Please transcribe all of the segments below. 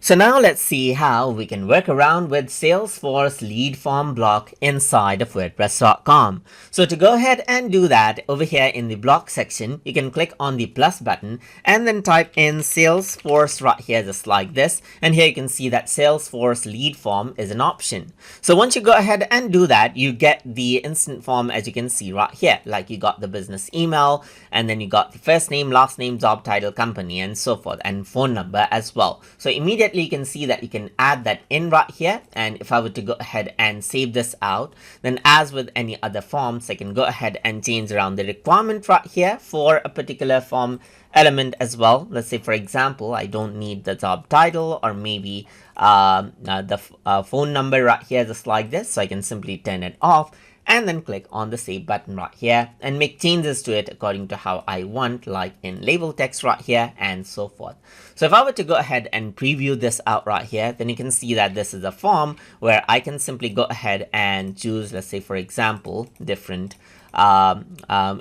So now let's see how we can work around with Salesforce Lead Form Block inside of wordpress.com. So to go ahead and do that, over here in the block section, you can click on the plus button and then type in Salesforce right here just like this. And here you can see that Salesforce Lead Form is an option. So once you go ahead and do that, you get the instant form as you can see right here. Like you got the business email, and then you got the first name, last name, job title, company, and so forth, and phone number as well. So immediately you can see that you can add that in right here. And if I were to go ahead and save this out, then as with any other forms, I can go ahead and change around the requirement right here for a particular form element as well. Let's say, for example, I don't need the job title or maybe the phone number right here just like this. So I can simply turn it off and then click on the save button right here and make changes to it according to how I want, like in label text right here and so forth. So if I were to go ahead and preview this out right here, then you can see that this is a form where I can simply go ahead and choose, let's say, for example, different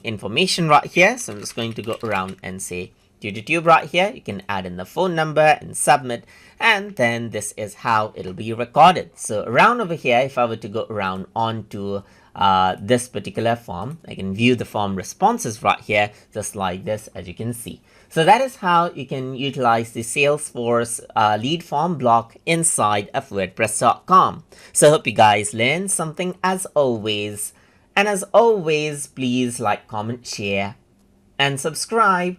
information right here. So I'm just going to go around and say YouTube right here. You can add in the phone number and submit, and then this is how it'll be recorded. So around over here, if I were to go around onto this particular form, I can view the form responses right here just like this, as you can see. So that is how you can utilize the Salesforce lead form block inside of wordpress.com. So I hope you guys learned something as always. And as always, please like, comment, share, and subscribe.